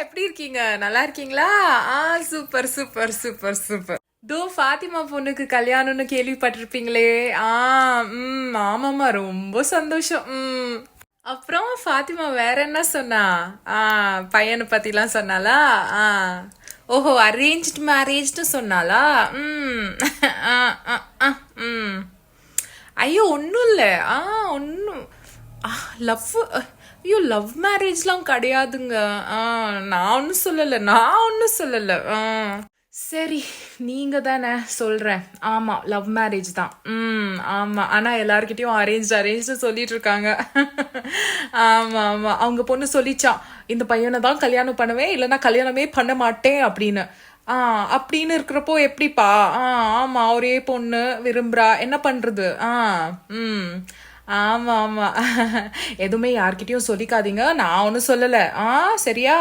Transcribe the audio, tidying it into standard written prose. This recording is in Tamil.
எப்படி இருக்கீங்க? நல்லா இருக்கீங்களா? ஆ super super super super. Fathima பொண்ணுக்கு கல்யாணம்னு கேள்விப்பட்டிருப்பீங்களே. ஆ ஆமாம்மா, ரொம்ப சந்தோஷம். அப்புறம் ஃபாத்திமா வேற என்ன சொன்னா? ஆ பையனை பத்திலாம் சொன்னாலா? ஆ ஓஹோ, அரேஞ்ச்டு மேரேஜ்னு சொன்னாலா? ம் ஆ ஆ ஆ ம் ஐயோ, ஒன்றும் இல்லை. ஒன்றும் லவ் ஐயோ, லவ் மேரேஜ்லாம் கிடையாதுங்க. ஆ நான் ஒன்றும் சொல்லலை. சரி, நீங்க தானே சொல்றேன். ஆமா, லவ் மேரேஜ் தான். ஆமா. ஆனா எல்லார்கிட்டயும் அரேஞ்ச் சொல்லிட்டு இருக்காங்க. ஆமா ஆமா, அவங்க பொண்ணு சொல்லிச்சான், இந்த பையனை தான் கல்யாணம் பண்ணுவேன், இல்லைன்னா கல்யாணமே பண்ண மாட்டேன் அப்படின்னு. ஆ அப்படின்னு இருக்கிறப்போ எப்படிப்பா? ஆமா, ஒரே பொண்ணு விரும்புறா, என்ன பண்றது? ம் ஆமா ஆமா. எதுவுமே யார்கிட்டயும் சொல்லிக்காதீங்க, நான் ஒன்னும் சொல்லல. சரியா?